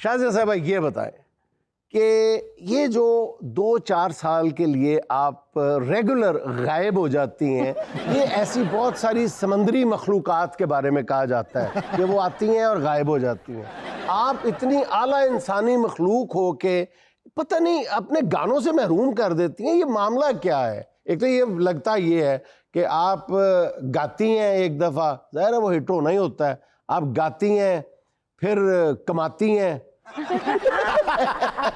शाहज़िया साहब ये बताएं कि ये जो 2-4 साल के लिए आप रेगुलर गायब हो जाती हैं, ये ऐसी बहुत सारी समंदरी मखलूक़ात के बारे में कहा जाता है कि वो आती हैं और गायब हो जाती हैं। आप इतनी आला इंसानी मखलूक हो के पता नहीं अपने गानों से महरूम कर देती हैं, ये मामला क्या है? एक तो ये लगता ये है कि आप गाती हैं, एक दफ़ा ज़ाहिर है वो हिट होना ही होता है, आप गाती हैं फिर कमाती हैं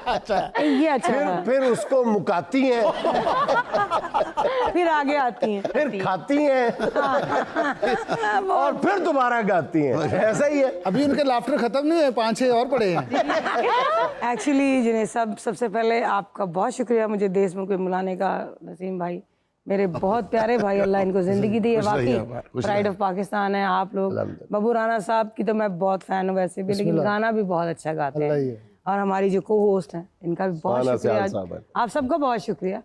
अच्छा ये अच्छा फिर उसको मुकाती हैं फिर आगे आती हैं, फिर खाती हैं और फिर दोबारा गाती हैं, ऐसा ही है। अभी उनके लाफ्टर खत्म नहीं है, 5-6 और पड़े हैं। एक्चुअली जिन्हें सबसे पहले आपका बहुत शुक्रिया मुझे देश में कोई बुलाने का। नसीम भाई मेरे बहुत प्यारे भाई, अल्लाह इनको जिंदगी दी है, वाकई प्राइड ऑफ पाकिस्तान है आप लोग। बब्बू राना साहब की तो मैं बहुत फैन हूँ वैसे भी, लेकिन गाना भी बहुत अच्छा गाते हैं। और हमारी जो को होस्ट हैं इनका भी बहुत शुक्रिया, आप सबका बहुत शुक्रिया।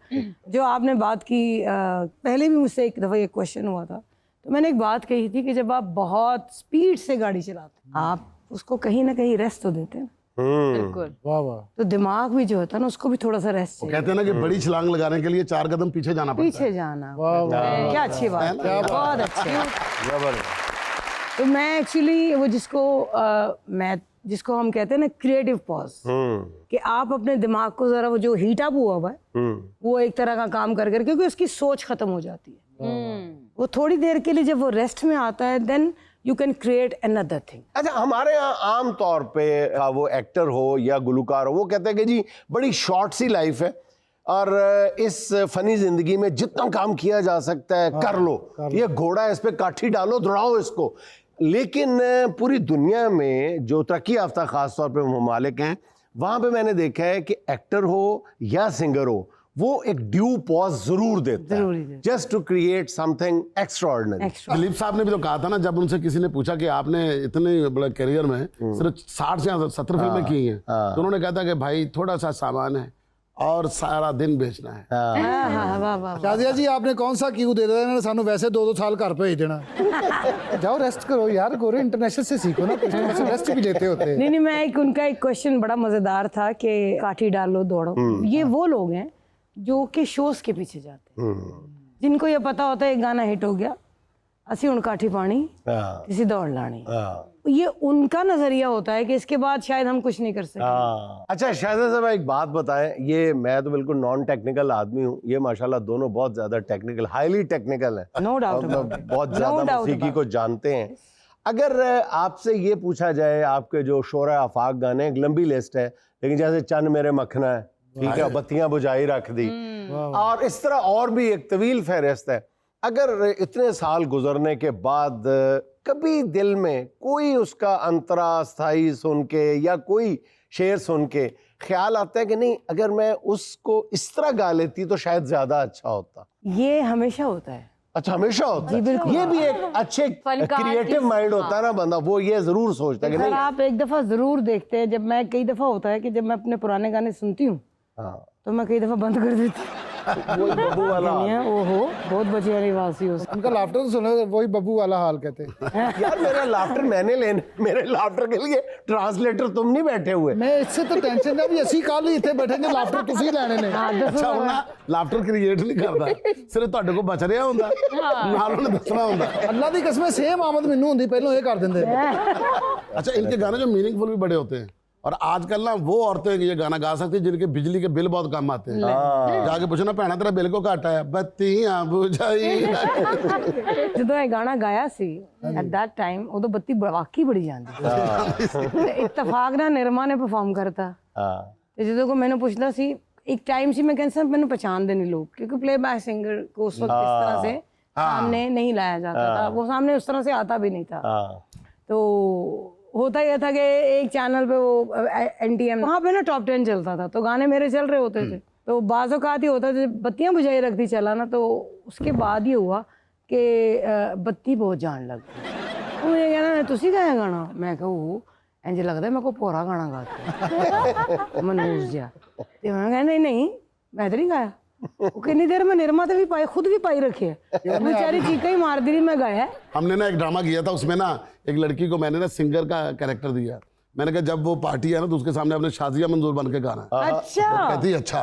जो आपने बात की, पहले भी मुझसे एक दफ़ा ये क्वेश्चन हुआ था, तो मैंने एक बात कही थी कि जब आप बहुत स्पीड से गाड़ी चलाते हैं आप उसको कहीं ना कहीं रेस्ट तो देते हैं। बिल्कुल, वाह वाह। तो दिमाग भी जो होता है ना उसको भी थोड़ा सा रेस्ट चाहिए। कहते हैं ना कि बड़ी छलांग लगाने के लिए 4 कदम पीछे जाना पड़ता है। पीछे जाना, क्या अच्छी बात, बहुत अच्छी। तो मैं एक्चुअली वो जिसको हम कहते हैं ना क्रिएटिव पॉज, कि आप अपने दिमाग को जरा वो जो हीट अप हुआ हुआ है वो एक तरह का काम कर करके, क्योंकि उसकी सोच खत्म हो जाती है, वो थोड़ी देर के लिए जब वो रेस्ट में आता है then you can create another thing. अच्छा, हमारे यहाँ आम तौर पे वो एक्टर हो या गुलकार हो, वो कहते हैं कि जी बड़ी शॉर्ट सी लाइफ है और इस फनी जिंदगी में जितना काम किया जा सकता है कर लो, ये घोड़ा है इस पे काठी डालो, दौड़ाओ इसको। लेकिन पूरी दुनिया में जो तरक्की याफ्ता खास तौर पे ममालिक हैं, वहाँ पे मैंने देखा है कि एक्टर हो या सिंगर हो, वो एक ड्यू पॉज जरूर देता है, just to create something extraordinary. Dilip साहब ने भी तो कहा था ना, जब उनसे किसी ने पूछा कि आपने इतने बड़े करियर में सिर्फ 60 से 70 फिल्में की हैं, तो उन्होंने कहा था कि भाई थोड़ा सा सामान है और सारा दिन बेचना है। शाजिया जी आपने कौन सा क्यों दे दिया, इन्होंने सानू वैसे 2-2 साल घर भेज देना। जाओ रेस्ट करो यार, गोरे इंटरनेशनल से सीखो ना, कुछ रेस्ट भी लेते होते हैं। नहीं, मैं उनका एक क्वेश्चन बड़ा मजेदार था कि काठी डालो दौड़ो, ये वो लोग हैं जो कि शोज के पीछे जाते हैं, जिनको ये पता होता है एक गाना हिट हो गया, असी हुण काठी पानी किसी दौड़ लानी, ये उनका नजरिया होता है कि इसके बाद शायद हम कुछ नहीं कर सकते। अच्छा शाहज़िया साहब एक बात बताएं, ये मैं तो बिल्कुल नॉन टेक्निकल आदमी हूँ, ये माशाल्लाह दोनों बहुत ज्यादा टेक्निकल, हाईली टेक्निकल है, नो डाउट, बहुत ज्यादा मौसीकी को जानते हैं। अगर आपसे ये पूछा जाए, आपके जो शोरा आफाक गाने एक लंबी लिस्ट है, लेकिन जैसे चन्न मेरे मखना है, ठीक है, बत्तियां बुझाई रख दी, और इस तरह और भी एक तवील फहरिस्त है, अगर इतने साल गुजरने के बाद कभी दिल में कोई उसका अंतरा स्थाई सुन के या कोई शेर सुन के ख्याल आता है कि नहीं अगर मैं उसको इस तरह गा लेती तो शायद ज्यादा अच्छा होता? ये हमेशा होता है। अच्छा, हमेशा होता है। ये भी एक अच्छे क्रिएटिव माइंड होता है ना बंदा, वो ये जरूर सोचता है कि नहीं। आप एक दफा जरूर देखते हैं, जब मैं कई दफा होता है कि जब मैं अपने पुराने गाने सुनती हूँ तो मैं कई दफा बंद कर देती हूँ। वही बब्बू वाला ओहो, बहुत बचे निवासी हो, उनका लाफ्टर तो सुनो, वही बब्बू वाला हाल कहते हैं। यार मेरा लाफ्टर मैंने लेने, मेरे लाफ्टर के लिए ट्रांसलेटर तुम नहीं बैठे हुए। मैं इससे तो टेंशन है, अभी ਅਸੀਂ ਕੱਲ ਹੀ ਇੱਥੇ ਬੈਠेंगे, ਲਾਫਟਰ ਤੁਸੀਂ ਲੈਣੇ ਨੇ। अच्छा होना लाफ्टर क्रिएट नहीं करदा, सिर्फ ਤੁਹਾਡੇ ਕੋਲ ਬਚ ਰਿਹਾ ਹੁੰਦਾ, ਨਾਲ ਉਹਨੇ ਦੱਸਣਾ ਹੁੰਦਾ। ਅੱਲਾ ਦੀ ਕਸਮ ਸੇਮ ਆਮਦ ਮੈਨੂੰ ਹੁੰਦੀ, ਪਹਿਲਾਂ ਇਹ ਕਰ ਦਿੰਦੇ। अच्छा, इनके गाने जो मीनिंगफुल भी बड़े होते हैं, और आजकल ना वो औरतें ये गाना गा सकती हैं जिनके बिजली के बिल बहुत कम आते हैं। जाके पूछना भैना तेरा बिल को घट आया, बत्तियां बुझाई। ਜਦੋਂ ਇਹ ਗਾਣਾ ਗਾਇਆ ਸੀ ਐਟ ਦੈਟ ਟਾਈਮ, ਉਦੋਂ ਬੱਤੀ ਵਾਕਈ ਬੜੀ ਜਾਂਦੀ ਸੀ। ਇਤਫਾਕ ਨਾਲ ਨਿਰਮਾ ਨੇ ਪਰਫਾਰਮ ਕਰਤਾ, ਤੇ ਜਦੋਂ ਕੋ ਮੈਨੂੰ ਪੁੱਛਦਾ ਸੀ, ਇੱਕ टाइम ਸੀ मैं कहता मैंने पहचानते नहीं लोग, क्योंकि प्लेबैक सिंगर को उस वक्त इस तरह से सामने नहीं लाया जाता था, वो सामने उस तरह से आता भी नहीं था। तो होता यह था कि एक चैनल पे वो NTM वहाँ पे ना टॉप 10 चलता था, तो गाने मेरे चल रहे होते थे, तो बाज़ औक़ात ही होता था बत्तियाँ बुझाई रख दी चला ना, तो उसके बाद ये हुआ कि बत्ती बहुत जान लग गई। तो मुझे कहना तुसी गाया गाना, मैं कहूँ इंज लगता है मैं को पूरा गाना गाता मनोज जिहा, तो मैं कहना नहीं मैं तो नहीं गाया। वो कितनी देर में निरमा तो भी पाई, खुद भी पाई रखी है, बेचारी चीखा ही मार दी, मैं गाया। हमने ना एक ड्रामा किया था, उसमें ना एक लड़की को मैंने ना सिंगर का कैरेक्टर दिया, मैंने कहा जब वो पार्टी है ना तो उसके सामने अपने शाजिया मंजूर बन के गाना है। अच्छा कहती अच्छा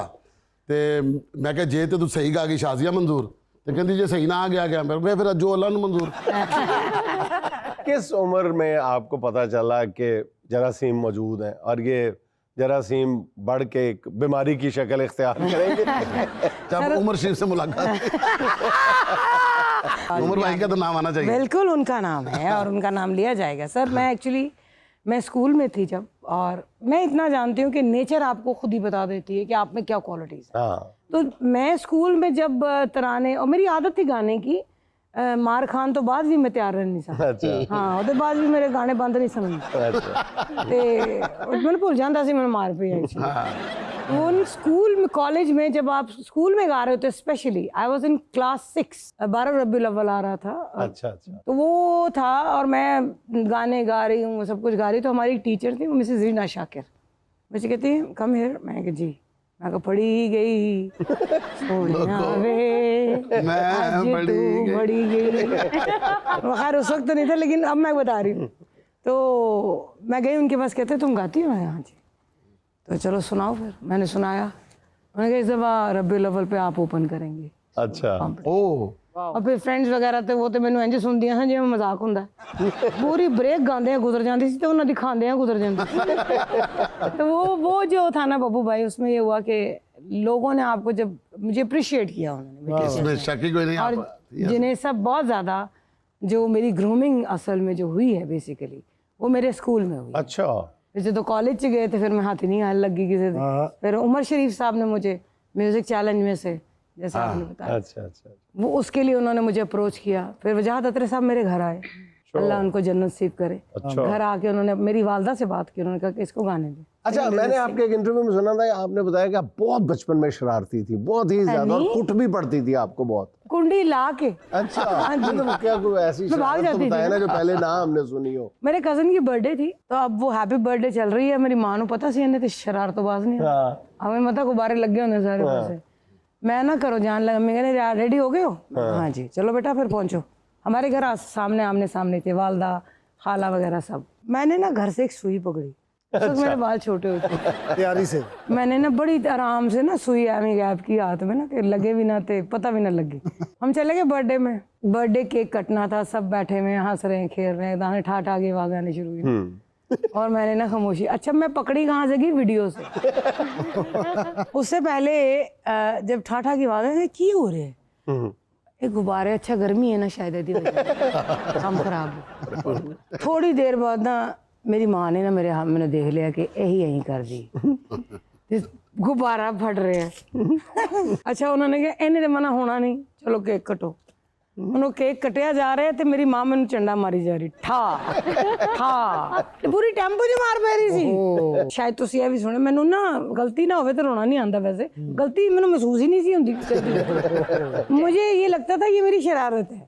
ते मैं कहा जे तो तू सही गा गई शाजिया मंजूर, तो कहती जे सही ना आ गया मैं फिर जो अल्लाह ने मंजूर। किस उम्र में आपको पता चला कि जरासीम मौजूद हैं और ये जरासीम बढ़ के एक बीमारी की शक्ल इख्तियार करेंगे? जब उमर शरीफ से मुलाकात उमर भाई का तो नाम आना चाहिए। बिल्कुल उनका नाम है और उनका नाम लिया जाएगा। सर मैं एक्चुअली मैं स्कूल में थी जब, और मैं इतना जानती हूँ कि नेचर आपको खुद ही बता देती है कि आप में क्या क्वालिटीज़ है। हाँ तो मैं स्कूल में जब तराने, और मेरी आदत थी गाने की, मार खान तो बाद भी मैं तैयार रहनी सा। अच्छा हाँ ਉਹਦੇ ਬਾਅਦ ਵੀ ਮੇਰੇ ਗਾਣੇ ਬੰਦ ਨਹੀਂ ਸਮਝਦੇ अच्छा ਤੇ ਮੈਨੂੰ ਭੁੱਲ ਜਾਂਦਾ ਸੀ ਮੈਨੂੰ ਮਾਰ ਪਈ एक्चुअली। वो स्कूल में, कॉलेज में जब आप स्कूल में गा रहे होते, specially I was in class 6, 12 Rabiul अव्वल आ रहा था। अच्छा अच्छा तो वो था और मैं गाने गा रही हूँ, सब कुछ गा रही। तो हमारी टीचर थी, वो मिसेस रीना शाकिर, मुझे कहती है कम हियर। मैं कहा जी। मैं कहा पढ़ी गई सोनिया वे मैं बड़ी गई। खैर उस वक्त तो नहीं था, लेकिन अब मैं बता रही हूँ। तो मैं गई उनके पास, कहते तुम गाती हो? मैं हाँ जी। तो चलो सुनाओ। फिर मैंने सुनाया। उन्होंने कहा इस दफ़ा रबीउल अव्वल पे आप ओपन करेंगे। अच्छा ओ और फिर फ्रेंड्स वगैरह थे, वो तो मैंने इंज सुनदियां हाँ जिवें मजाक हुंदा। पूरी ब्रेक गांदे गुजर जाती सी, तो उन्हें दिखांदे गुजर जाती। तो वो जो था ना बब्बू भाई, उसमें ये हुआ कि लोगों ने आपको जब मुझे अप्रिशिएट किया उन्होंने, इसमें शक ही कोई नहीं। और जिन्हें सब बहुत ज़्यादा, जो मेरी ग्रूमिंग असल में जो हुई है बेसिकली, वो मेरे स्कूल में हुई। अच्छा फिर जो तो कॉलेज च गए थे, फिर मैं हाथ ही नहीं आने लगी किसी से। फिर उमर शरीफ साहब ने मुझे म्यूजिक चैलेंज में से, जैसे आपने बताया, अच्छा अच्छा वो उसके लिए उन्होंने मुझे अप्रोच किया। फिर वजाहत अतरे साहब मेरे घर आए, अल्लाह उनको जन्नत नसीब करे। अच्छा। घर आके उन्होंने मेरी वालदा से बात की, उन्होंने कहा कि इसको गाने दे। अच्छा मैंने आपके एक इंटरव्यू में सुना था, आपने बताया कि आप बहुत बचपन में शरारती थी, बहुत ही ज्यादा, और कुट भी पड़ती थी आपको बहुत। कुंडी ला के। अच्छा मतलब क्या कोई ऐसी मैं भाग शरारत तो जाती थी बताया ना ना। जो पहले ना हमने सुनी हो? मेरे कजन की बर्थडे थी, तो अब वो हैप्पी बर्थडे चल रही है। मेरी माँ ਨੂੰ पता सी इन्हें तो शरारतबाज नहीं हाँ हमें मत गुब्बारे लगे होंगे सारे पासे। मैं ना करो जान लगा, मैं कहने यार रेडी हो गए हो? हाँ जी चलो बेटा फिर पहुंचो। हमारे घर सामने आमने सामने थे वालदा खाला वगैरह सब। मैंने ना घर से एक सुई पकड़ी, उस वक्त मेरे बाल छोटे होते, तैयारी से मैंने ना बड़ी आराम से ना सुई एवं गैप की हाथ में ना, कि लगे भी ना थे, पता भी ना लगे। हम चले गए बर्थडे में, बर्थडे केक कटना था, सब बैठे हुए हंस रहे हैं, खेल रहे हैं, दाने ठा के आवाज आनी शुरू हुई। और मैंने ना खामोशी। अच्छा मैं पकड़ी कहाँ से गई? वीडियो से। उससे पहले जब ठाठा की आवाज है, की हो रहे हैं एक गुब्बारे, अच्छा गर्मी है ना शायद, यदि हम खराब हो। थोड़ी देर बाद ना मेरी माँ ने ना मेरे हाथ में देख लिया कि यही कर दी, गुब्बारा फट रहे हैं। अच्छा उन्होंने कहा इन्हें तो मना होना नहीं, चलो केक कटो। उन्होंने केक कटिया जा रहे ਤੇ ਮੇਰੀ ਮਾਂ ਮੈਨੂੰ ਚੰਡਾ ਮਾਰੀ ਜਾ ਰਹੀ, ਠਾ ਤੇ ਪੂਰੀ ਟੈਂਪੋ 'ਚ ਮਾਰ ਪੈ ਰਹੀ ਸੀ। ਸ਼ਾਇਦ ਤੁਸੀਂ ਇਹ ਵੀ ਸੁਣਿਆ, ਮੈਨੂੰ ਨਾ ਗਲਤੀ ਨਾ ਹੋਵੇ ਤਾਂ ਰੋਣਾ ਨਹੀਂ ਆਉਂਦਾ, वैसे गलती मैंने महसूस ही नहीं सी होती। मुझे ये लगता था ये मेरी शरारत है,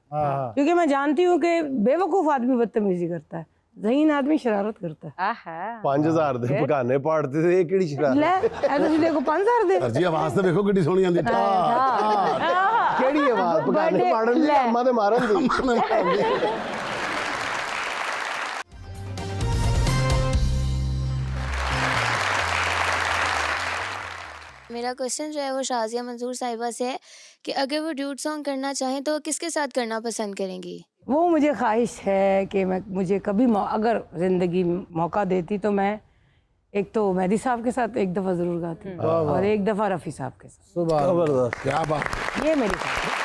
क्योंकि मैं जानती हूँ कि बेवकूफ़ आदमी बदतमीजी करता है, ज़हीन आदमी शरारत करता है। 5000 ਦੇ ਬਗਾਨੇ ਪਾੜਦੇ ਤੇ ਇਹ ਕਿਹੜੀ ਸ਼ਰਾਰਤ? ਲੈ ਇਹ ਤੁਸੀਂ ਦੇਖੋ 5000 ਦੇ जी आवाज तो देखो कितनी सोहनी आंदी। ਕਿਹੜੀ ਆਵਾਜ਼? ਬਗਾਨੇ ਪਾੜਨ ਦੀ, ਅੰਮਾ ਦੇ ਮਾਰਨ ਦੀ। मेरा क्वेश्चन जो है वो शाजिया मंजूर साहिबा से है कि अगर वो ड्यूट सॉन्ग करना चाहें तो किसके साथ करना पसंद करेंगी? वो मुझे ख्वाहिश है कि मुझे कभी अगर ज़िंदगी मौका देती तो मैं एक तो मेहदी साहब के साथ एक दफ़ा ज़रूर गाती, और एक दफ़ा रफ़ी साहब के साथ। जबरदस्त, क्या बात। ये मेरी ख्वाहिश।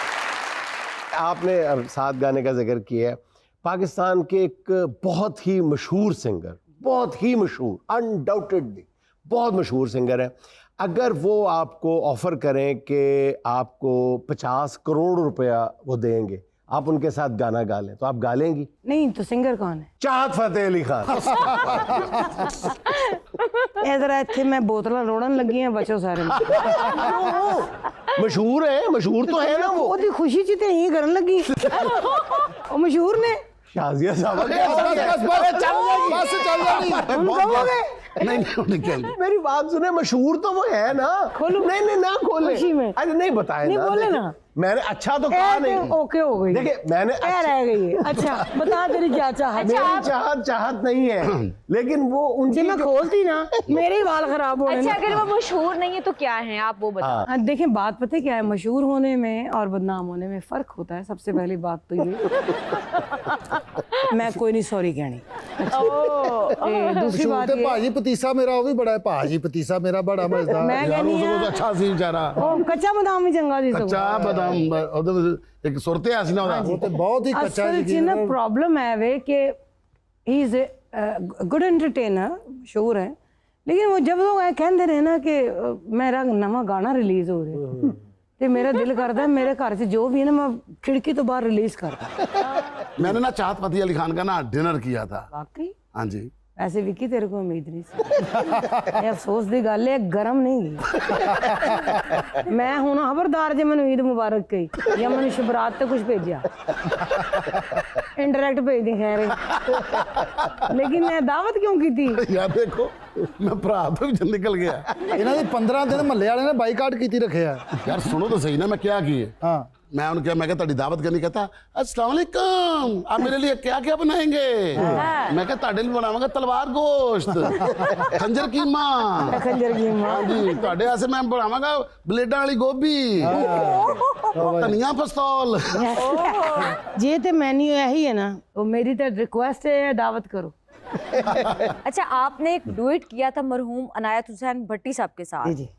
आपने साथ गाने का जिक्र किया है, पाकिस्तान के एक बहुत ही मशहूर सिंगर, बहुत ही मशहूर, अनडाउटेडली बहुत मशहूर सिंगर है, अगर वो आपको ऑफ़र करें कि आपको 50 करोड़ रुपया वो देंगे, आप उनके साथ गाना गा लें, तो आप गा लेंगी? नहीं तो सिंगर कौन है? चाहत फतेह अली खान। इधर इतने मैं बोतल रोड़न लगी हैं, बचो सारे। मशहूर है, मशहूर तो है ना वो। ओदी खुशी च ते यही करन लगी। ओ मशहूर ने शाजिया साहब नहीं मेरी बात सुने, मशहूर तो वो है ना। खोलो। नहीं ना खोले। खुशी में। अरे नहीं बताए नहीं ना, बोले देखिए, ना। मैंने अच्छा तो कहा नहीं। ओके हो गई, देखिए मैंने क्या रह गई है? अच्छा बता तेरी क्या चाहत? मेरी चाहत नहीं है, लेकिन वो उनकी मैं खोलती ना मेरे ही बाल खराब हो अच्छा अगर वो मशहूर नहीं है तो क्या है आप वो बताओ। हाँ, देखिए बात पता है क्या है, मशहूर होने में और बदनाम होने में फर्क होता है। सबसे पहली बात तो ये मैं कोई नहीं सॉरी कहनी। दूसरी बात ਤੇ ये ਭਾਜੀ ਪਤੀਸਾ ਮੇਰਾ ਉਹ ਵੀ ਬੜਾ ਹੈ, ਭਾਜੀ ਪਤੀਸਾ ਮੇਰਾ ਬੜਾ ਮਜ਼ੇਦਾਰ। मैं यार कहनी उसको तो है अच्छा सी बेचारा, ओ, कच्चा बादाम भी चंगा जी कच्चा बादाम ਉਹਦੇ ਵਿੱਚ ਇੱਕ ਸੁਰਤੇ ਆ ਸੀ ਨਾ ਉਹਦਾ। ਉਹ ਤੇ ਬਹੁਤ ਹੀ ਕੱਚਾ असल ਜੀ च ना प्रॉब्लम है वे कि he is a good entertainer, मशहूर है, लेकिन वो जब लोग कहते रहे ना कि मेरा नवा गाना रिलीज हो रहा तो मेरा दिल करता है मेरे घर से जो भी है ना मैं खिड़की तो बाहर रिलीज करता। मैंने ना चाहत फतेह अली खान का ना डिनर किया था। वाकई हाँ जी, ऐसे विकी तेरे को उम्मीद नहीं सी। ये अफसोस दी गल है गरम नहीं गई। मैं हुण खबरदार जे मैनू ईद मुबारक कही या मैनू शबरात ते कुछ भेजा इनडायरेक्ट भेज दी खैर, लेकिन मैं दावत क्यों की थी? यार देखो मैं भरा तो भी निकल गया। ਇਹਨਾਂ ਦੀ 15 ਦਿਨ ਮਹੱਲੇ ਵਾਲੇ ਨੇ ਬਾਈਕਾਟ ਕੀਤੀ ਰੱਖਿਆ। यार सुनो तो सही ना मैं क्या किए। ਹਾਂ मैं उनके मैं कहता दावत करनी, कहता अस्सलाम वालेकुम आप मेरे लिए क्या क्या बनाएंगे। मैं कहता ताड़े लिए बनाऊंगा तलवार गोश्त, खंजर कीमा। खंजर की मां हाँ जी, ताड़े ऐसे मैं बनाऊंगा ब्लेडा वाली गोभी, धनिया पिस्तौल। जे ते मेन्यू यही है ना, वो मेरी तो रिक्वेस्ट है दावत करो। अच्छा आपने एक डुएट किया था मरहूम अनायत हुसैन भट्टी साहब के साथ, जी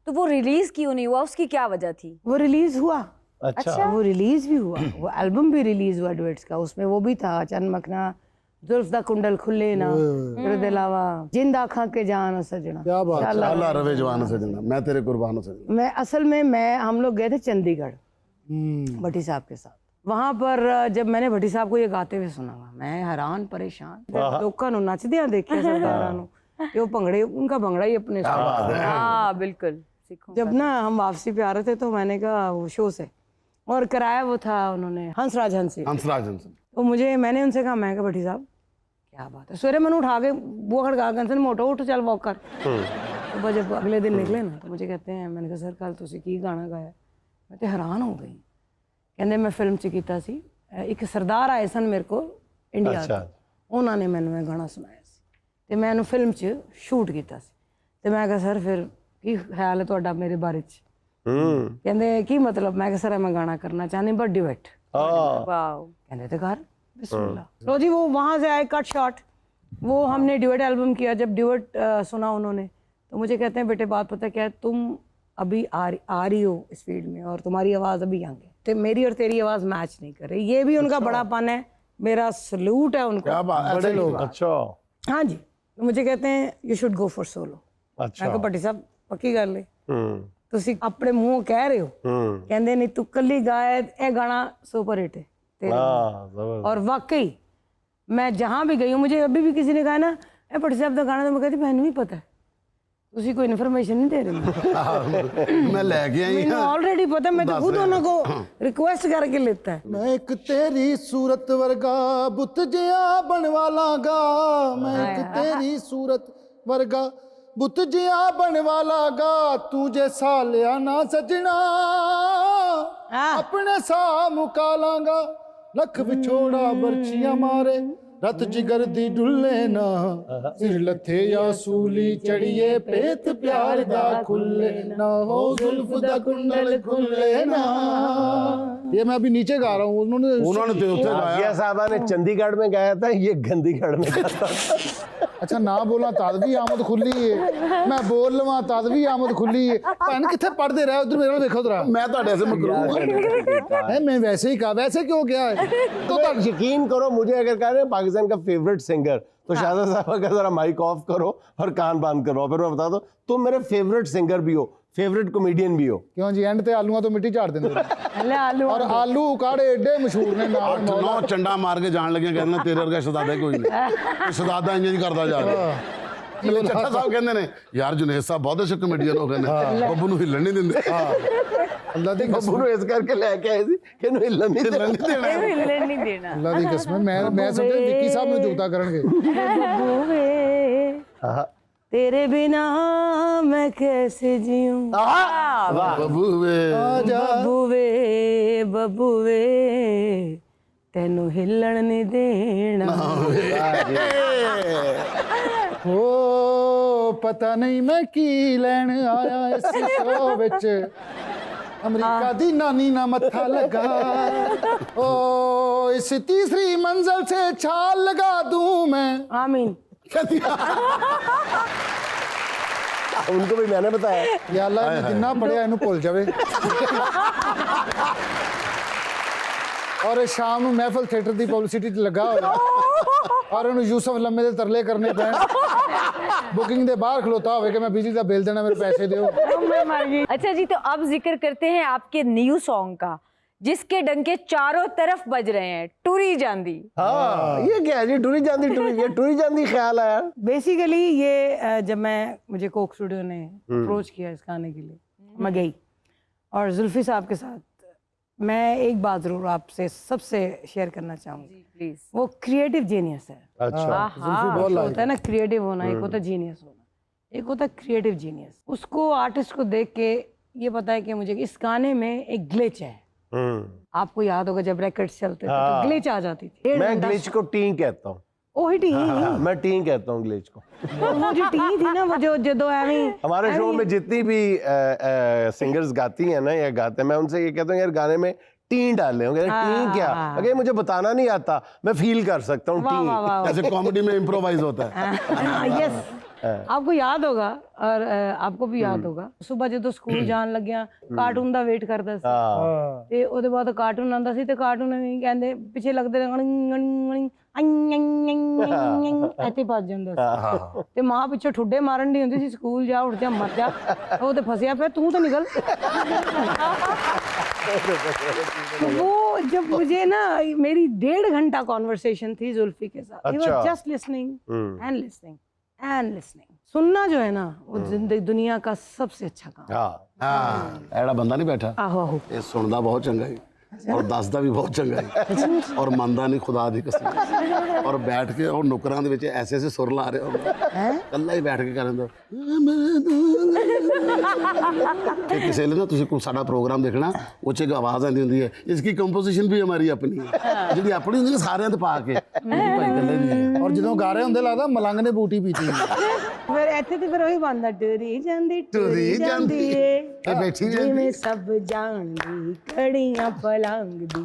तो वो रिलीज क्यों नहीं हुआ, उसकी क्या वजह थी? वो रिलीज हुआ, अच्छा वो रिलीज भी हुआ, वो एल्बम भी रिलीज हुआ डुएट्स का। उसमें वो भी था चंद मखना, जुल्फ दा कुंडल खुले ना, फिर अलावा जिंद आँखा के जान सजना। क्या बात है। अल्लाह रवे जवान से देना, मैं तेरे कुर्बानों से देना। मैं असल में हम लोग गए थे चंडीगढ़ भट्टी साहब के साथ। वहां पर जब मैंने भट्टी साहब को ये गाते हुए सुना, मैं हैरान परेशान, लोगों ਨੂੰ नचदियां देखिया सरदारां ਨੂੰ ਤੇ ਉਹ ਭੰਗੜੇ, उनका भंगड़ा ही अपने साथ। हाँ बिल्कुल सीखो। जब ना हम वापसी पे आ रहे थे तो मैंने कहा वो शो से, और कराया वो था उन्होंने हंसराज हंसी। हंसराज हंसन। तो मैंने उनसे कहा, मैं भट्टी साहब क्या बात है, सवेरे मैंने उठा के वो खड़का कंसन मोटो उठ चल वॉक कर। तो जब अगले दिन निकले ना तो मुझे कहते हैं, मैंने कहा सर कल तुसी की गाना गाया? मैं तो हैरान हो गई। कहते मैं फिल्म च कीता सी, एक सरदार आए सन मेरे को इंडिया अच्छा। तो उन्होंने मैंने मैं गाना सुनाया सी, मैं उन्हें फिल्म च शूट किया सी। तो मैं कहा सर फिर की ख्याल है तुहाडा मेरे बारे च? कहते की मतलब? मैं कहा सर मैं गाना करना चाहनी बट डिवेट। वाओ। कहते थे घर बिस्मिल्लाह। तो जी वो वहाँ से आए कट शॉट, वो हमने ड्यूएट एल्बम किया। जब ड्यूएट सुना उन्होंने तो मुझे कहते हैं बेटे बात पता क्या है, तुम अभी आ रही हो इस फील्ड में और तुम्हारी आवाज़ अभी यंग है, तो मेरी और तेरी आवाज़ मैच नहीं कर रही। ये भी उनका बड़ापन है, मेरा सल्यूट है उनको। क्या बात, ऐसे लोग। अच्छा हाँ जी, तो मुझे कहते हैं you should go for solo. अच्छा मैं कहा भट्टी साहब पक्की गल है, ਤੁਸੀਂ ਆਪਣੇ ਮੂੰਹੋਂ ਕਹਿ ਰਹੇ ਹੋ, ਕਹਿੰਦੇ ਨਹੀਂ ਤੂੰ ਕੱਲੀ ਗਾਇਆ ਇਹ गाना सुपर हिट है तेरे हाँ, और वाकई मैं जहाँ भी गई हूँ, मुझे अभी भी किसी ने कहा ना ए भट्टी साहब का गाना, तो मैं कहती मैंने भी पता है, ਤੁਸੀਂ कोई इन्फॉर्मेशन नहीं दे रहे। मैं लेके आई मैंने ऑलरेडी पता, मैं तो खुद उन्होंने को रिक्वेस्ट करके लेता है। मैं एक तेरी सूरत वर्गा बुत जिया बनवा लागा, मैं एक तेरी सूरत वर्गा बुत जिया बनवा लागा, तू जैसा लिया ना सजना अपने सा मुका लांगा, लख विछोड़ा बरछियां मारे रत जिगर दी डुल्ले ना, सिर लथे या सूली चढ़िए पेत प्यार दा खुले ना, हो जुल्फ दा कुंडल खुले ना। ये मैं अभी नीचे गा रहा हूँ, उन्होंने तो उसे आफिया साहबा ने चंडीगढ़ में गाया था, ये गंदीगढ़ में गाया था। अच्छा ना बोला तद भी आमद खुली है, मैं बोल लवा तद भी आमद खुली है। भैन किथे पढ़ते रहे, उधर मेरे देखो जरा। मैं तो ऐसे मकरूह मैं वैसे ही कहा, वैसे क्यों क्या है? तो यकीन करो मुझे अगर कह रहे हैं पाकिस्तान का फेवरेट सिंगर, तो शाहज़ाद साहब का जरा माइक ऑफ करो और कान बंद करो, फिर मैं बता दो तुम मेरे फेवरेट सिंगर भी हो, फेवरेट कॉमेडियन भी हो। क्यों जी एंड ते आलूआं तो मिट्टी झाड़ देंगे ले आलू और आलू उकाड़े एडे मशहूर ने ना 8-9 चंडा मार के जान लगे, कहना तेरे वर्गा शहजादा कोई नहीं, शहजादा इंज करता जा रहा। ਮੇਰੇ ਚੱਠਾ ਸਾਹਿਬ ਕਹਿੰਦੇ ਨੇ ਯਾਰ ਜੁਨੇਦ ਸਾਹਿਬ ਬਹੁਤ ਅੱਛੇ ਕਮੇਡੀਅਨ ਹੋ ਗਏ ਨੇ, ਬੱਬੂ ਨੂੰ ਹਿੱਲਣ ਨਹੀਂ ਦਿੰਦੇ। अल्लाह दी ਬੱਬੂ ਨੂੰ ਇਸ ਕਰਕੇ ਲੈ ਕੇ ਆਏ ਸੀ ਕਿ ਇਹਨੂੰ ਹਿੱਲਣ ਨਹੀਂ ਦੇਣਾ। हिलने नहीं देना। अल्लाह दी कसम मैं समझे विक्की साहब ਨੂੰ जुगता करनगे। हाँ, तेरे बिना मैं कैसे जीऊं, बबूवे बबूवे बबूवे तेनू हिलण नहीं देना। ओ पता नहीं मैं की लैन आया इस शो विच, अमरीका दी नानी ना मत्था लगा। ओ इस तीसरी मंजिल से छाल लगा दूं मैं। आमीन। उनको भी मैंने बताया। या अल्लाह ने जिन्ना पढ़िया इनू भुल जावे। और शाम ਨੂੰ महफिल थिएटर ਦੀ ਪਬਲਿਸਿਟੀ ਤੇ ਲੱਗਾ ਹੋਇਆ और ਉਹਨੂੰ यूसुफ लम्बे ਦੇ ਤਰਲੇ ਕਰਨੇ ਪੈਣ, बुकिंग ਦੇ बाहर खलोता होवे कि मैं बिजली का बिल देना, मेरे पैसे दो। अच्छा जी, तो अब जिक्र करते हैं आपके न्यू सॉन्ग का, जिसके डंके चारों तरफ बज रहे हैं, टुरी जांदी। हाँ, ये क्या है जी, टुरी जांदी, ये टुरी जांदी ख्याल आया। बेसिकली ये जब मुझे कोक स्टूडियो ने अप्रोच किया इस गाने के लिए, मैं गई और जुल्फी साहब के साथ मैं एक बात जरूर आपसे सबसे शेयर करना चाहूंगी, प्लीज। वो क्रिएटिव जीनियस है। अच्छा। एक होता है ना क्रिएटिव होना, एक होता है जीनियस होना, एक होता है क्रिएटिव जीनियस। उसको आर्टिस्ट को देख के ये पता है कि मुझे इस गाने में एक ग्लिच है। आपको याद होगा जब रिकॉर्ड्स चलते थे तो ग्लिच आ जाती थी। मैं ग्लिच को टी कहता हूँ। ओही टी, मैं टी कहता हूँ ग्लिच को। वो जो टी थी ना, वो जो हमारे शो में जितनी भी सिंगर्स गाती हैं ना या गाते हैं, मैं उनसे ये कहता हूँ यार गाने में टी डाले होंगे। टी क्या, अगर मुझे बताना नहीं आता, मैं फील कर सकता हूँ टी। जैसे कॉमेडी में इम्प्रोवाइज होता है। यस, आपको याद होगा और आपको भी याद होगा, सुबह जो स्कूल जान लग्या कार्टून ਦਾ ਵੇਟ ਕਰਦਾ ਸੀ ਤੇ ਉਹਦੇ ਬਾਅਦ ਕਾਰਟੂਨ ਆਂਦਾ ਸੀ ਤੇ ਕਾਰਟੂਨ ਵੀ ਕਹਿੰਦੇ ਪਿੱਛੇ ਲੱਗਦੇ ਇੱਥੇ ਭੱਜ ਜਾਂਦਾ ਸੀ ਤੇ ਮਾਂ ਪਿੱਛੇ ਠੁੱਡੇ ਮਾਰਨ ਦੀ ਹੁੰਦੀ ਸੀ, ਸਕੂਲ ਜਾ ਉੱਠ ਜਾ ਮਰ ਜਾ, ਉਹ ਤੇ ਫਸਿਆ ਪਿਆ, ਤੂੰ ਤਾਂ ਨਿਕਲ। वो जब मुझे ना मेरी 1.5 घंटा कॉन्वर्सेशन थी जुल्फी के साथ, he was just listening and listening and listening। सुनना जो है ना वो जिंदगी दुनिया का सबसे अच्छा काम। हाँ, एड़ा बंदा नहीं बैठा, आहो आहो, ये सुनदा बहुत चंगा है और दसदा भी बहुत चंगा है और मंदा नहीं, खुदा दी कसम। और बैठ के और नुकरां दे विच ऐसे ऐसे सुर ला रहे हो, कल्ला ही बैठ के करन दो। किसी ने ना तुसी कोई साडा प्रोग्राम देखना, उच्च एक आवाज आंदी हुंदी है, इसकी कंपोजिशन भी हमारी अपनी है, जिहड़ी अपनी हुंदी है सारियां ते पा के, भाई कल्ले नहीं है। और ਜਦੋਂ ਗਾ ਰਹੇ ਹੁੰਦੇ ਲੱਗਦਾ ਮਲੰਗ ਨੇ ਬੂਟੀ ਪੀਤੀ। फिर ਇੱਥੇ ਤੇ ਫਿਰ ਉਹੀ ਬੰਦਾ ਟੁਰੀ ਜਾਂਦੀ ਏ ਤੇ ਬੈਠੀ ਜਿਵੇਂ ਸਭ ਜਾਣਦੀ ਕੜੀਆਂ ਪਲੰਗ ਦੀ,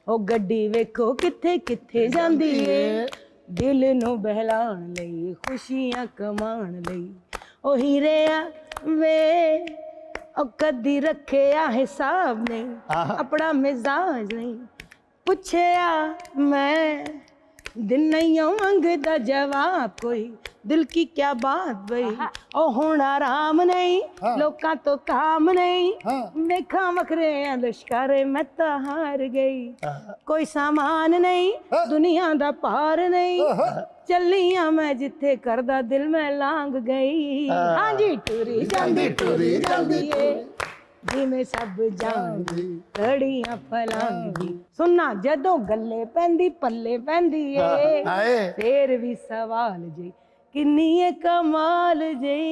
ਉਹ ਗੱਡੀ ਵੇਖੋ ਕਿੱਥੇ ਕਿੱਥੇ ਜਾਂਦੀ ਏ, ਦਿਲ ਨੂੰ ਬਹਿਲਾਉਣ ਲਈ, ਖੁਸ਼ੀਆਂ ਕਮਾਉਣ ਲਈ, ਉਹ ਹੀਰਿਆ ਵੇ ਉਹ ਕਦੀ ਰੱਖਿਆ ਹਿਸਾਬ ਨਹੀਂ, ਆਪਣਾ ਮਿਜ਼ਾਜ ਨਹੀਂ ਪੁੱਛਿਆ ਮੈਂ, दिन नहीं मंगदा जवाब कोई, दिल की क्या बात भाई, ओ हुण आराम नहीं, लोकां तो काम नहीं, देखा वखरे लश्कारे मैं तो हार गई, कोई सामान नहीं, दुनिया दा पार नहीं, चलियां मैं जिथे करदा दिल में लांग गई। हाँ जी, टुरी जांदी है जिमें सब जांदी कड़ियां पलांगी। सुनना जदों गल्ले पैंदी पल्ले पैंदी है, फिर भी सवाल जी किन्नी है कमाल जी।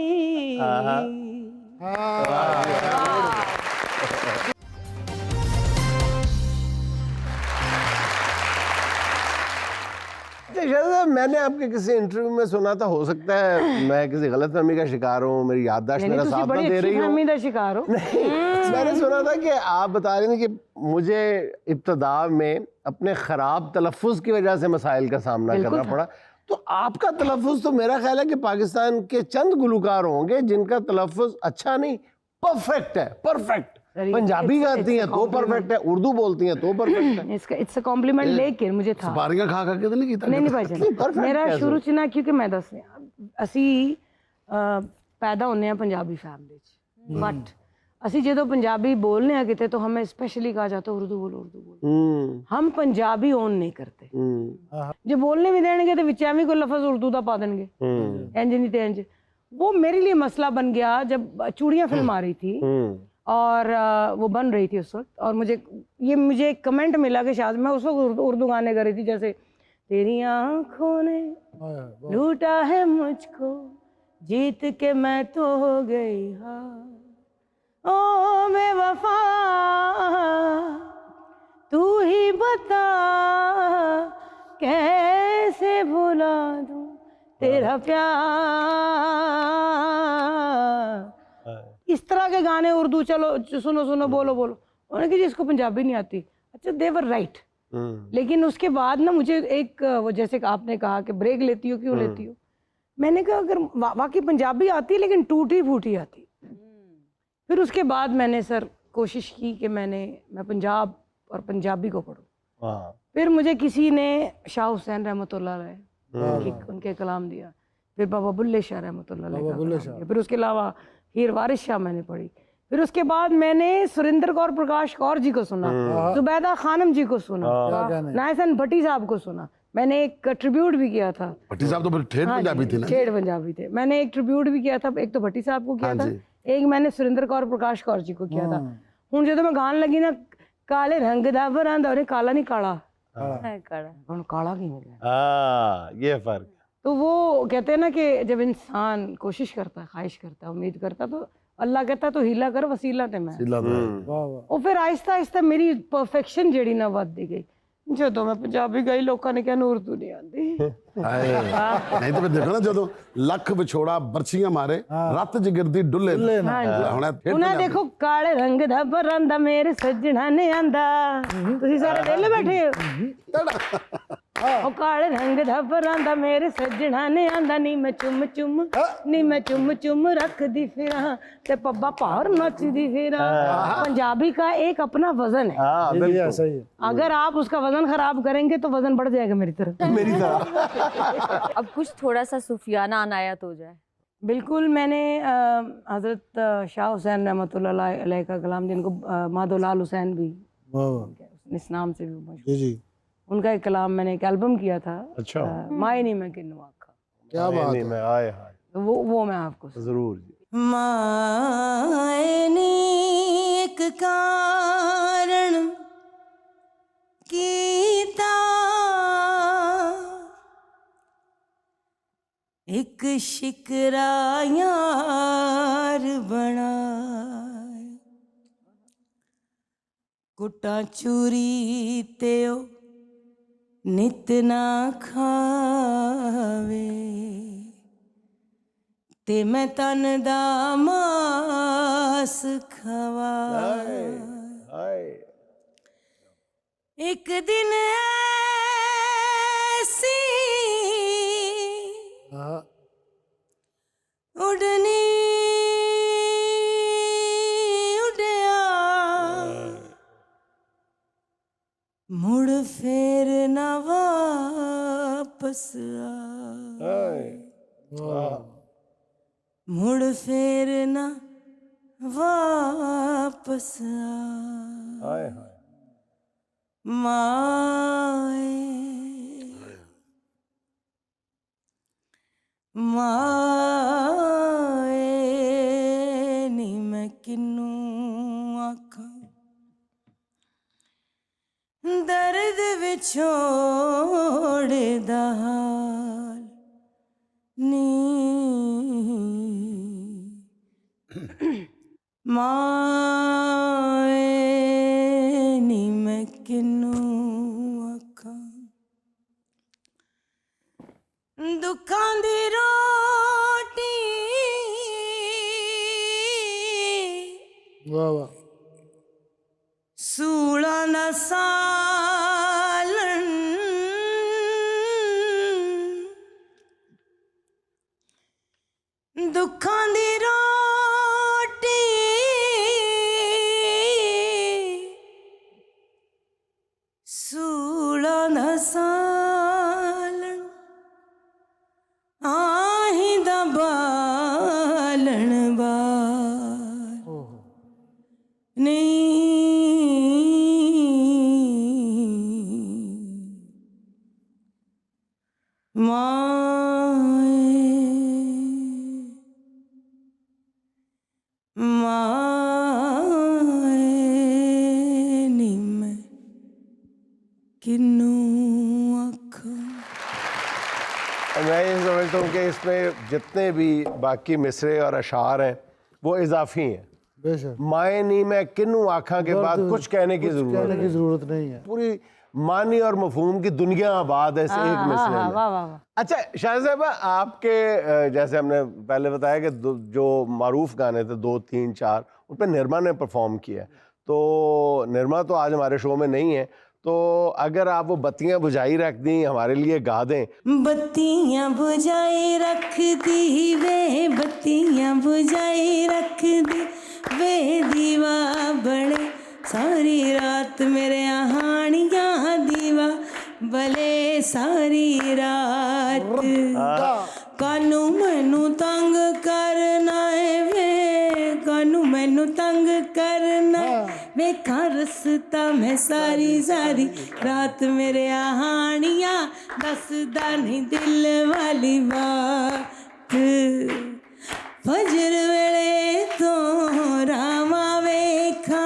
मैंने आपके किसी इंटरव्यू में सुना था, हो सकता है मैं किसी गलतफहमी का शिकार हूँ, मेरी याददाश्त मेरा साथ ना दे रही हूँ। का शिकार हो। मैंने सुना था कि आप बता रहे थे कि मुझे इब्तदा में अपने ख़राब तलफ़्फ़ुज़ की वजह से मसाइल का सामना करना पड़ा। तो आपका तलफ़्फ़ुज़ तो मेरा ख्याल है कि पाकिस्तान के चंद गुलकार होंगे जिनका तलफ़्फ़ुज़ अच्छा नहीं, परफेक्ट है, परफेक्ट। पंजाबी गाती हैं तो परफेक्ट है, उर्दू बोलती हैं तो परफेक्ट है। इसका इट्स अ कॉम्प्लीमेंट, लेकिन मुझे था सुपारियां खा खा के तो नहीं कीता नहीं भाई मेरा शुरू च ना, क्योंकि मैं दस ਅਸੀਂ पैदा होने हैं पंजाबी फैमिली च, बट ਅਸੀਂ ਜਦੋਂ पंजाबी बोलने हैं किते तो हमें स्पेशली कहा जाता है उर्दू बोलो, हम पंजाबी ओन नहीं करते। जो बोलने भी देंगे तो विच भी कोई लफ्ज उर्दू का पा देंगे, इंज नहीं तो इंज। वो मेरे लिए मसला बन गया जब चूड़ियाँ फिल्म आ रही थी और वो बन रही थी उस वक्त, और मुझे एक कमेंट मिला कि शायद मैं उस वक्त उर्दू गाने कर रही थी, जैसे तेरी आंखों ने लूटा है मुझको जीत के मैं तो हो गई हार। ओ बेवफा तू ही बता कैसे भुला दूं तेरा प्यार। इस तरह के गाने उर्दू, चलो सुनो सुनो बोलो बोलो, उन्होंने कहा जिसको पंजाबी नहीं आती। अच्छा, दे वर राइट। लेकिन उसके बाद ना मुझे एक वो, जैसे कि आपने कहा कि ब्रेक लेती हो, क्यों लेती हो, मैंने कहा अगर वाकई पंजाबी आती है लेकिन टूटी फूटी आती। फिर उसके बाद मैंने सर कोशिश की कि मैं पंजाब और पंजाबी को पढूं। फिर मुझे किसी ने शाह हुसैन रहमतुल्लाह अलैह उनके कलाम दिया, फिर बाबा बुल्ले शाह रहमतुल्लाह अलैह का कलाम दिया, फिर उसके अलावा हीर वारिस शाह मैंने पढ़ी। फिर उसके बाद मैंने सुरेंद्र कौर प्रकाश कौर जी को सुना, जुबैदा खानम जी को सुना, नायसन भट्टी साहब को सुना। मैंने एक ट्रिब्यूट भी किया था। भट्टी साहब तो ठेठ पंजाबी थे ना? ठेठ पंजाबी थे। मैंने एक ट्रिब्यूट भी किया था, एक तो भट्टी साहब को किया था, एक मैंने सुरेंद्र कौर प्रकाश कौर जी को किया था। हुण जो मैं गान लगी ना, काले रंग दा बरांदा, उन्हें काला नहीं काला काला की हो गया। ये फर्क। तो वो कहते हैं ना कि जब इंसान कोशिश करता है, ख्वाहिश करता है, उम्मीद करता है, तो अल्लाह कहता तो हीला कर वसीला ते मैं। और फिर आहिस्ता आहिस्ता मेरी परफेक्शन जेड़ी ना वधदी गई। ਜਦੋਂ मैं पंजाबी गई लोगों ने कहना उर्दू नहीं आती। नहीं तो फिर देखो ना, ਜਦੋਂ ਲੱਖ ਵਿਛੋੜਾ ਬਰਛੀਆਂ ਮਾਰੇ ਰੱਤ ਜਿਗਰਦੀ ਡੁੱਲੇ ਹੁਣ उन्हें देखो काले रंग दा बरांदा मेरे सजना ने आंदा, ਤੁਸੀਂ ਸਾਰੇ ਵਿਹਲੇ ਬੈਠੇ ਹੋ। ਉਹ ਕਾਲੇ रंग दा बरांदा मेरे सजना ने आंदा, नी मैं चुम चुम नी मैं चुम चुम रखदी फिरा ते पब्बा भार नचदी फिरा। पंजाबी का एक अपना वजन है। सही है। अगर आप उसका वजन खराब करेंगे तो वजन बढ़ जाएगा मेरी तरफ। अब कुछ थोड़ा सा सूफियाना अनायत हो जाए। बिल्कुल। मैंने हजरत शाह हुसैन रहमतुल्लाह अलैह का कलाम, जिनको माधोलाल हुसैन भी इस नाम से भी मशहूर, जी उनका एक कलाम मैंने एक एल्बम किया था। अच्छा। माए नहीं मैं किन्नू आखा। क्या बात है। मैं आए हाय वो मैं आपको जरूर जी। माए नी एक कारण कीता, एक शिकरा यार बना, कुटा चूरी ते ओ नित ना खावे, ते मैं तन दा मास खवा। एक दिन ऐसी उड़नी उड़या, मुड़ फेर ना वापस आए, मुड़ फेर ना वापस आए। माए माए नी मैं किन्नू आखा, दर्द विछोड़ दा हाल नी। माए नी मैं किन्नू आखा, दुखां दी रोटी वाह वाह। सूला दा सालन, दुखां दी रोटी सूला दा सालन, आही दा बालन बाल नहीं। माए माए नी मैं किन्नू आखा। मैं ये समझता हूँ कि इसमें जितने भी बाकी मिसरे और अशार हैं वो इजाफी हैं। बेशक माए नहीं मैं किन्नू आँखा के बाद कुछ कहने की जरूरत नहीं है। पूरी मानी और मफहूम की दुनिया आबाद है इस एक मिसरे में। वाह वाह वाह। अच्छा शाह साहबा, आपके जैसे हमने पहले बताया कि जो मारूफ गाने थे 2, 3, 4 उन पर निर्मा ने परफॉर्म किया है। तो निर्मा तो आज हमारे शो में नहीं है, तो अगर आप वो बत्तियां बुझाई रख दी हमारे लिए गा दें। बत्तियां बुझाई रख दी वे, बत्तियां बुझाई रख दी वे, दीवा बड़े सारी रात मेरे हानियां, दीवा भले सारी रात। कानू मैनू तंग करना है वे, कानू मैनू तंग करना वे, रसता मैं सारी सारी रात मेरे हानियां, दसदा नहीं दिल वाली बात। फजर वेले तो रामा वेखा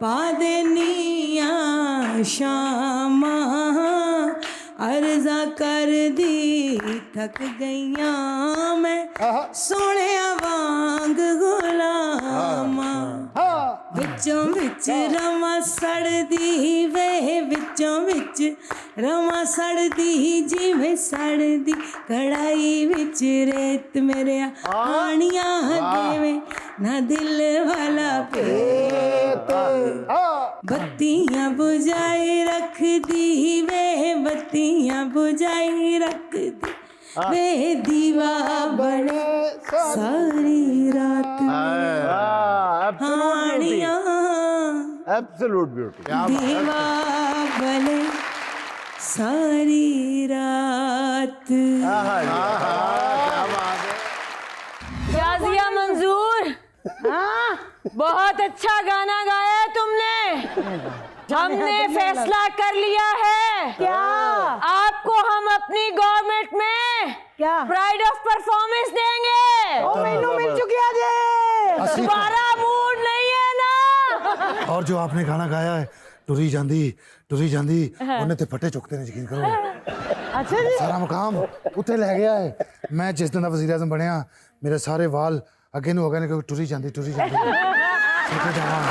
पा देनिया शामा, अर्जा कर दी थक गईयां मैं सोने वांग गुलामा। विचों विच रमा सड़दी वे, विचों विच रमा सड़दी जिवें सड़दी कढ़ाई विच रेत मेरे हानियां, देवे ना दिल वाला पेट। बत्तियां बुझाई रख दी वे, बत्तियां बुझाई रख दी वे, दीवा बड़े सारी रात हानियां, एब्सोल्यूट ब्यूटी। दीवा बड़े सारी रात। शाजिया मंजूर, बहुत अच्छा गाना गाया तुमने। हमने फैसला कर लिया है, क्या? आपको हम अपनी गवर्नमेंट में क्या? प्राइड ऑफ परफॉर्मेंस देंगे। ओ मैनू मिल चुकिया जे। तुम्हारा मूड नहीं है ना? और जो आपने गाना गाया है टुरी जांदी उन्हें ते फटे चुकते ने, यकीन करो। अच्छा जी। सारा मुकाम उत्ते ले गया है। मैं जिस दिन दा वज़ीर आज़म बनया मेरे सारे वाल अगे हो गए ने, क्योंकि टुरी जांदी सोते जावां।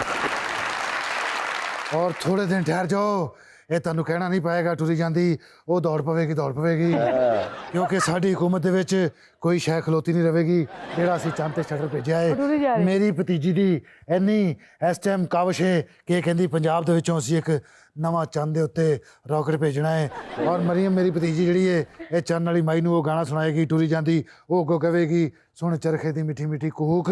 और थोड़े दिन ठहर जाओ, ये तुहानू कहना नहीं पाएगा टुरी जांदी, वो दौड़ पवेगी क्योंकि साडी हुकूमत दे विच कोई शै खलोती नहीं रहेगी। जेड़ा असीं चंद ते शटर भेजिया है, मेरी भतीजी दी इन्नी इस टाइम काविश है कि कहंदी पंजाब दे विचों असीं एक नवां चंद दे उत्ते रॉकेट भेजना है। और मरियम मेरी भतीजी जिहड़ी है ये चंद वाली माई नूं वो गाना सुनाएगी टुरी जांदी, वो अगों कहेगी सुन चरखे दी मिठी मिठी कूक,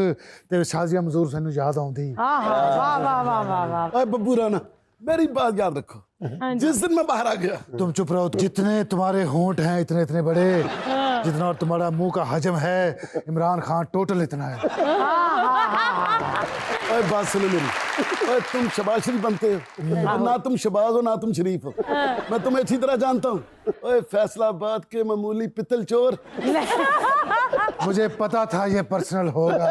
ते शाजिया मंजूर सानू याद आउंदी। हाँ हाँ, वाह वाह वाह वाह वाह। ओए बब्बू राना, मेरी बात याद रखो, जिस दिन मैं बाहर आ गया तुम चुप रहो। जितने तुम्हारे होंठ हैं इतने इतने बड़े, जितना और तुम्हारा मुंह का हजम है इमरान खान टोटल इतना है। ओए बात सुनो मेरी, ओए तुम शबाज शरीफ बनते हो, ना तुम शबाज हो ना तुम शरीफ हो, मैं तुम्हें अच्छी तरह जानता हूँ। ओए फैसलाबाद के मामूली पितल चोर। मुझे पता था ये पर्सनल होगा।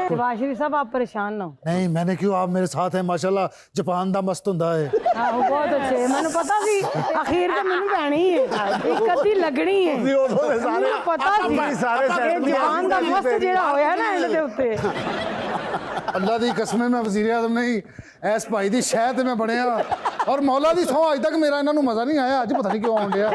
शहबाज शरीफ साहब आप परेशान ना हो। नहीं मैंने क्यों, आप मेरे साथ हैं माशाल्लाह। जापान दा मस्त हुंदा है। ਆਹੋ ਬਹੁਤ ਅੱਛੇ, ਮੈਨੂੰ ਪਤਾ ਸੀ ਅਖੀਰ ਤੇ ਮੈਨੂੰ ਪੈਣੀ ਹੈ, ਇੱਕ ਅੱਧੀ ਲੱਗਣੀ ਹੈ। ਮੈਨੂੰ ਪਤਾ ਸੀ ਇਹ ਜਾਨ ਦਾ ਮਸਤ ਜਿਹੜਾ ਹੋਇਆ ਨਾ ਇਹਦੇ ਉੱਤੇ। अल्लाह दी कसम मैं वज़ीर आज़म नहीं, इस भाई दी शह ते मैं बनया। और मौला दी सौं अज तक मेरा इन्हां नूं मज़ा नहीं आया, अज पता नहीं क्यों आउण डिया।